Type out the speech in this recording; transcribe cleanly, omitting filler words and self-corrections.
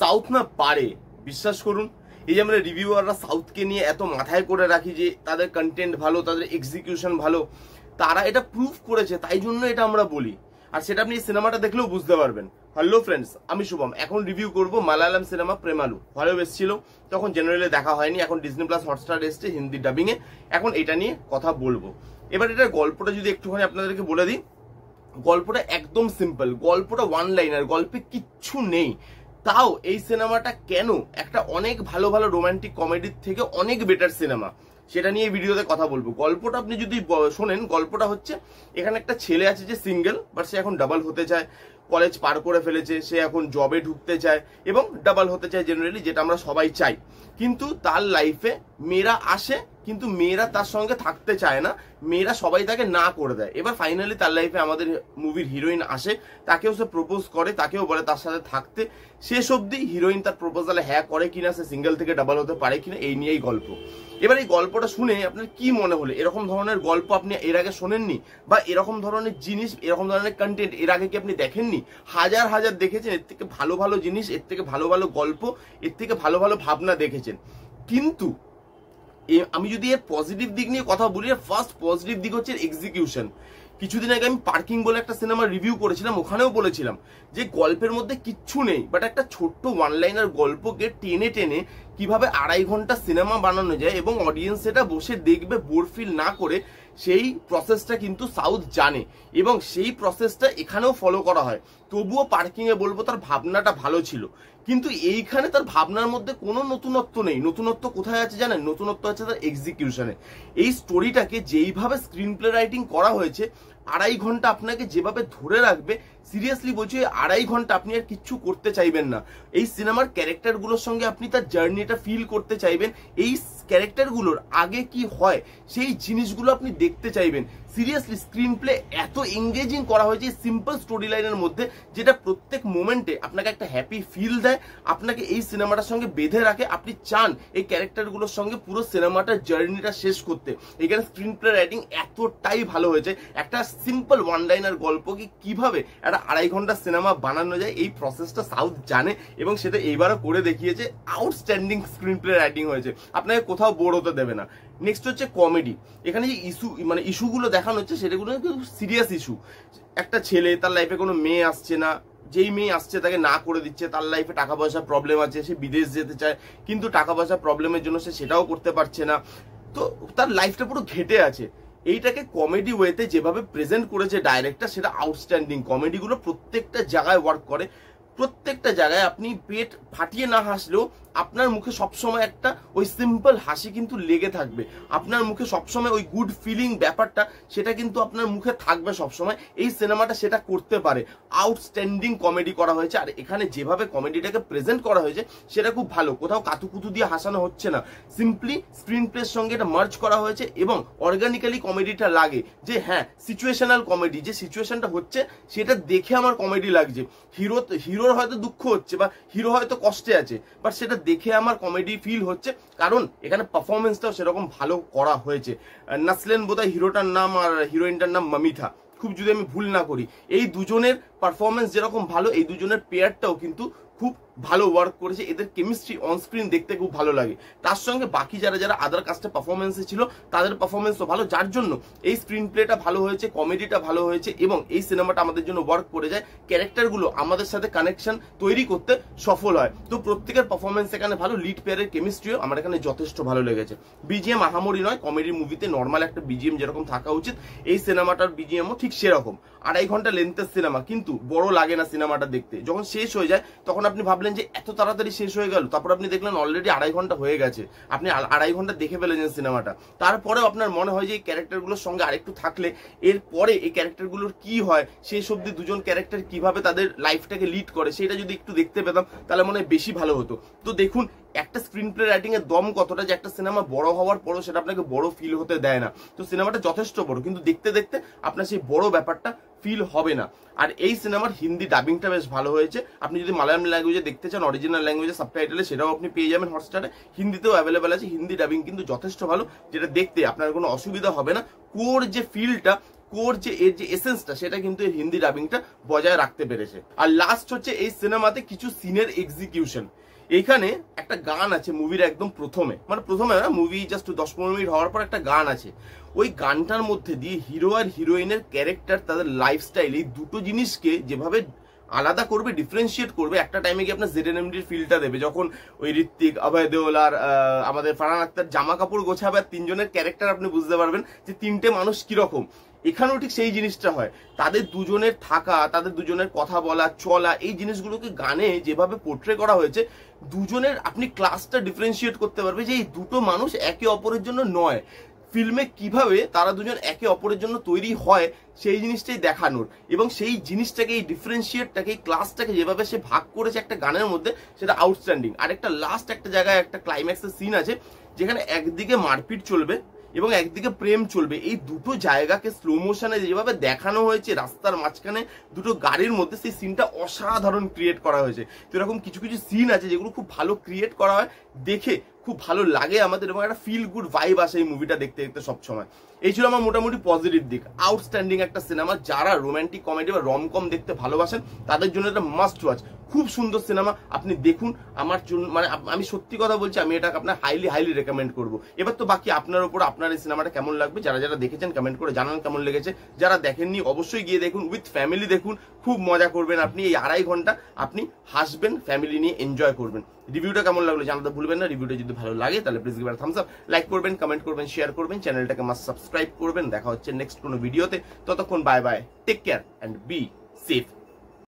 South না পারে, বিশ্বাস করুন। এই যে আমরা রিভিউয়াররা সাউথকে নিয়ে এত মাথায় করে রাখি যে তাদের কন্টেন্ট ভালো, তাদের এক্সিকিউশন ভালো, তারা এটা প্রুভ করেছে, তাই জন্য এটা আমরা বলি। আর সেটা আপনি সিনেমাটা দেখলেও বুঝতে পারবেন। হ্যালো ফ্রেন্ডস, আমি শুভম। এখন রিভিউ করব মালায়ালাম সিনেমা প্রেমালু। হলেও এসেছিল, তখন জেনারেলি দেখা হয়নি, এখন ডিজনি প্লাস হটস্টার এসছে হিন্দি ডাবিং এ। এখন এটা নিয়ে কথা বলবো। এবার এটার গল্পটা যদি একটুখানি আপনাদেরকে বলে দিই, গল্পটা একদম সিম্পল, গল্পটা ওয়ান লাইনার, গল্পে কিচ্ছু নেই। তাও এই সিনেমাটা কেন একটা অনেক ভালো ভালো রোমান্টিক কমেডির থেকে অনেক বেটার সিনেমা, সেটা নিয়ে ভিডিওতে কথা বলবো। গল্পটা আপনি যদি শোনেন, গল্পটা হচ্ছে এখানে একটা ছেলে আছে যে সিঙ্গেল, বাট সে এখন ডাবল হতে চায়, কলেজ পার করে ফেলেছে, সে এখন জবে ঢুকতে চায় এবং ডাবল হতে চায় জেনারেলি, যেটা আমরা সবাই চাই। কিন্তু তার লাইফে মেয়েরা আসে, কিন্তু মেয়েরা তার সঙ্গে থাকতে চায় না, মেয়েরা সবাই তাকে না করে দেয়। এবার ফাইনালি তার লাইফে আমাদের মুভির হিরোইন আসে, তাকেও সে প্রপোজ করে, তাকেও বলে তার সাথে থাকতে। শেষ অবধি হিরোইন তার প্রপোজালে হ্যাঁ করে কিনা, সে সিঙ্গেল থেকে ডাবল হতে পারে কিনা, এই নিয়েই গল্প। এবার এই গল্পটা শুনে আপনার কি মনে হলো? এরকম ধরনের গল্প আপনি এর আগে শোনেননি, বা এরকম ধরনের জিনিস, এরকম ধরনের কন্টেন্ট এর আগে কি আপনি দেখেননি? হাজার হাজার দেখেছেন, এর থেকে ভালো ভালো জিনিস, এর থেকে ভালো ভালো গল্প, এর থেকে ভালো ভালো ভাবনা দেখেছেন। কিন্তু আমি যদি এর পজিটিভ দিক নিয়ে কথা বলি, ফার্স্ট পজিটিভ দিক হচ্ছে এক্সিকিউশন। কিছুদিন আগে আমি পার্কিং বলে একটা সিনেমা রিভিউ করেছিলাম, ওখানেও বলেছিলাম যে গল্পের মধ্যে কিচ্ছু নেই, বাট একটা ছোট্ট ওয়ান লাইনার গল্পকে টেনে টেনে কিভাবে 2.5 ঘন্টা সিনেমা বানানো যায় এবং অডিয়েন্স সেটা বসে দেখবে বোর ফিল না করে, সেই প্রসেসটা কিন্তু সাউথ জানে এবং সেই প্রসেসটা এখানেও ফলো করা হয়। তবুও পার্কিং এ বলবো তার ভাবনাটা ভালো ছিল, কিন্তু এইখানে তার ভাবনার মধ্যে কোনো নতুনত্ব নেই। নতুনত্ব কোথায় আছে জানেন? নতুনত্ব আছে তার এক্সিকিউশনে। এই স্টোরিটাকে যেইভাবে স্ক্রিন প্লে রাইটিং করা হয়েছে, 2.5 ঘন্টা আপনাকে যেভাবে ধরে রাখবে, সিরিয়াসলি বলছি 2.5 ঘন্টা আপনি আর কিচ্ছু করতে চাইবেন না। এই সিনেমার ক্যারেক্টারগুলোর সঙ্গে আপনি তার জার্নিটা ফিল করতে চাইবেন, এই ক্যারেক্টারগুলোর আগে কি হয় সেই জিনিসগুলো আপনি দেখতে চাইবেন। সিরিয়াসলি স্ক্রিন প্লে এত এঙ্গেজিং করা হয়েছে সিম্পল স্টোরি লাইনের মধ্যে, যেটা প্রত্যেক মোমেন্টে আপনাকে একটা হ্যাপি ফিল দেয়, আপনাকে এই সিনেমাটার সঙ্গে বেঁধে রাখে। আপনি চান এই ক্যারেক্টারগুলোর সঙ্গে পুরো সিনেমাটার জার্নিটা শেষ করতে। এখানে স্ক্রিন প্লে রাইটিং এতটাই ভালো হয়েছে, একটা সিম্পল ওয়ান লাইনার গল্পকে কিভাবে একটা 2.5 ঘন্টা সিনেমা বানানো যায়, এই প্রসেসটা সাউথ জানে এবং সেটা এইবারও করে দেখিয়েছে। আউটস্ট্যান্ডিং স্ক্রিন প্লে রাইটিং হয়েছে, আপনাকে কোথাও বোর হতে দেবে না। নেক্সট হচ্ছে কমেডি। এখানে যে ইস্যুগুলো দেখানো হচ্ছে সেটাগুলো সিরিয়াস ইস্যু। একটা ছেলে, তার লাইফে কোনো মেয়ে আসছে না, যেই মেয়ে আসছে তাকে না করে দিচ্ছে, তার লাইফে টাকা পয়সা প্রবলেম আছে, সে বিদেশ যেতে চায় কিন্তু টাকা পয়সা প্রবলেমের জন্য সে সেটাও করতে পারছে না, তো তার লাইফটা পুরো ঘেটে আছে। এইটাকে কমেডি ওয়েতে যেভাবে প্রেজেন্ট করেছে ডাইরেক্টর, সেটা আউটস্ট্যান্ডিং। কমেডিগুলো প্রত্যেকটা জায়গায় ওয়ার্ক করে, প্রত্যেকটা জায়গায় আপনি পেট ফাটিয়ে না হাসলেও আপনার মুখে সবসময় একটা ওই সিম্পল হাসি কিন্তু লেগে থাকবে, আপনার মুখে সবসময় ওই গুড ফিলিং ব্যাপারটা সেটা কিন্তু আপনার মুখে থাকবে সবসময়। এই সিনেমাটা সেটা করতে পারে, আউটস্ট্যান্ডিং কমেডি করা হয়েছে। আর এখানে যেভাবে কমেডিটাকে প্রেজেন্ট করা হয়েছে সেটা খুব ভালো, কোথাও কাতুকুতু দিয়ে হাসানো হচ্ছে না, সিম্পলি স্ক্রিন প্লের সঙ্গে এটা মার্জ করা হয়েছে এবং অর্গানিক্যালি কমেডিটা লাগে। যে হ্যাঁ, সিচুয়েশনাল কমেডি, যে সিচুয়েশনটা হচ্ছে সেটা দেখে আমার কমেডি লাগছে। হিরোর হয়তো দুঃখ হচ্ছে বা হিরো হয়তো কষ্টে আছে, বাট সেটা দেখে আমার কমেডি ফিল হচ্ছে, কারণ এখানে পারফরমেন্সটাও সেরকম ভালো করা হয়েছে। নাসলেন বোধহয় হিরোটার নাম, আর হিরোইনটার নাম মামিথা, খুব যদি আমি ভুল না করি। এই দুজনের পারফরমেন্স যেরকম ভালো, এই দুজনের পেয়ারটাও কিন্তু খুব ভালো ওয়ার্ক করেছে। এদের কেমিস্ট্রি অন স্ক্রিন দেখতে খুব ভালো লাগে। তার সঙ্গে বাকি যারা যারা আদার কাস্টে পারফরমেন্সে ছিল তাদের পারফরমেন্সও ভালো, যার জন্য এই স্ক্রিন প্লেটা ভালো হয়েছে, কমেডিটা ভালো হয়েছে এবং এই সিনেমাটা আমাদের জন্য ওয়ার্ক করে যায়। ক্যারেক্টারগুলো আমাদের সাথে কানেকশন তৈরি করতে সফল হয়। তো প্রত্যেকের পারফরমেন্স এখানে ভালো, লিড পেয়ারের কেমিস্ট্রিও আমার এখানে যথেষ্ট ভালো লেগেছে। বিজিএম আহামরি নয়, কমেডি মুভিতে নর্মাল একটা বিজিএম যেরকম থাকা উচিত, এই সিনেমাটার বিজিএমও ঠিক সেরকম। 2.5 ঘন্টা লেন্থের সিনেমা, কিন্তু বড় লাগে না সিনেমাটা দেখতে। যখন শেষ হয়ে যায় তখন আপনি ভাবলেন যে এত তাড়াতাড়ি শেষ হয়ে গেল, তারপর আপনি দেখলেন অলরেডি 2.5 ঘন্টা হয়ে গেছে, আপনি 2.5 ঘন্টা দেখে ফেলেছেন সিনেমাটা। তারপরেও আপনার মনে হয় যে এই ক্যারেক্টারগুলোর সঙ্গে আরেকটু থাকলে, এরপরে এই ক্যারেক্টারগুলোর কি হয়, শেষ অব্দি দুজন ক্যারেক্টার কিভাবে তাদের লাইফটাকে লিড করে, সেটা যদি একটু দেখতে পেতাম তাহলে মনে হয় বেশি ভালো হতো। তো দেখুন একটা স্ক্রিন প্লে রাইটিং এর দম কতটা, যে একটা সিনেমা বড় হওয়ার পরও সেটা আপনাকে বড় ফিল হতে দেয় না। তো সিনেমাটা যথেষ্ট বড়, কিন্তু দেখতে দেখতে আপনার সেই বড় ব্যাপারটা ফিল হবে না। আর এই সিনেমার হিন্দি ডাবিংটা বেশ ভালো হয়েছে। আপনি যদি মালায়ালাম ল্যাঙ্গুয়েজে দেখতে চান, অরিজিনাল ল্যাঙ্গুয়েজে সাবটাইটেলে, সেটাও আপনি পেয়ে যাবেন হটস্টারে। হিন্দিতেও অ্যাভেলেবেল আছে, হিন্দি ডাবিং কিন্তু যথেষ্ট ভালো, যেটা দেখতে আপনার কোনো অসুবিধা হবে না। কোর যে ফিলটা, কোর যে এর যে এসেন্সটা সেটা কিন্তু এই হিন্দি ডাবিংটা বজায় রাখতে পেরেছে। আর লাস্ট হচ্ছে এই সিনেমাতে কিছু সিনের এক্সিকিউশন। এইখানে একটা গান আছে মুভির একদম প্রথমে, মানে প্রথমে না, মুভি জাস্ট 10-15 মিনিট হওয়ার পর একটা গান আছে। ওই গানটার মধ্যে দিয়ে হিরো আর হিরোইনের ক্যারেক্টার, তাদের লাইফস্টাইল, এই দুটো জিনিসকে যেভাবে আলাদা করবে, ডিফারেন্সিয়েট করবে, একটা টাইমে গিয়ে আপনার জেডএনএমডির ফিলটা দেবে, যখন ওই ঋত্বিক, অভয় দেওল আর আমাদের ফারহান আক্তার জামা কাপড় গোছাবে আর তিনজনের ক্যারেক্টার আপনি বুঝতে পারবেন যে তিনটে মানুষ কিরকম। এখানেও ঠিক সেই জিনিসটা হয়, তাদের দুজনের থাকা, তাদের দুজনের কথা বলা, চলা, এই জিনিসগুলোকে গানে যেভাবে পোর্ট্রে করা হয়েছে, দুজনের আপনি ক্লাসটা ডিফারেন্সিয়েট করতে পারবে যে এই দুটো মানুষ একে অপরের জন্য নয়। ফিল্মে কিভাবে তারা দুজন একে অপরের জন্য তৈরি হয় সেই জিনিসটাই দেখানোর, এবং সেই জিনিসটাকে, এই ডিফারেন্সিয়েটটাকে, এই ক্লাসটাকে যেভাবে সে ভাগ করেছে একটা গানের মধ্যে, সেটা আউটস্ট্যান্ডিং। আর একটা লাস্ট একটা জায়গায় একটা ক্লাইম্যাক্সের সিন আছে যেখানে একদিকে মারপিট চলবে এবং একদিকে প্রেম চলবে। এই দুটো জায়গাকে স্লো মোশনে যেভাবে দেখানো হয়েছে রাস্তার মাঝখানে দুটো গাড়ির মধ্যে, সেই সিনটা অসাধারণ ক্রিয়েট করা হয়েছে। তো এরকম কিছু কিছু সিন আছে যেগুলো খুব ভালো ক্রিয়েট করা হয়, দেখে খুব ভালো লাগে আমাদের, এবং একটা ফিল গুড ভাইব আসে এই মুভিটা দেখতে দেখতে সবসময়। এই ছিল আমার মোটামুটি পজিটিভ দিক। আউটস্ট্যান্ডিং একটা সিনেমা, যারা রোমান্টিক কমেডি বা রমকম দেখতে ভালোবাসেন তাদের জন্য এটা মাস্ট ওয়াচ। খুব সুন্দর সিনেমা, আপনি দেখুন। আমার জন্য, মানে আমি সত্যি কথা বলছি, আমি এটাকে আপনার হাইলি রেকমেন্ড করবো। এবার তো বাকি আপনার উপর, আপনার এই সিনেমাটা কেমন লাগবে। যারা যারা দেখেছেন কমেন্ট করে জানান কেমন লেগেছে। যারা দেখেননি অবশ্যই গিয়ে দেখুন, উইথ ফ্যামিলি দেখুন, খুব মজা করবেন আপনি। এই 2.5 ঘন্টা আপনি হাসবেন, ফ্যামিলি নিয়ে এনজয় করবেন। রিভিউটা কেমন লাগলো জানাতে ভুলবেন না। রিভিউটা যদি ভালো লাগে তাহলে please give a Thums up, like করবেন, কমেন্ট করবেন, শেয়ার করবেন, চ্যানেলটাকে মাস্ট সাবস্ক্রাইব করবেন। দেখা হচ্ছে নেক্সট কোনো ভিডিওতে। ততক্ষণ bye bye, take care and be safe.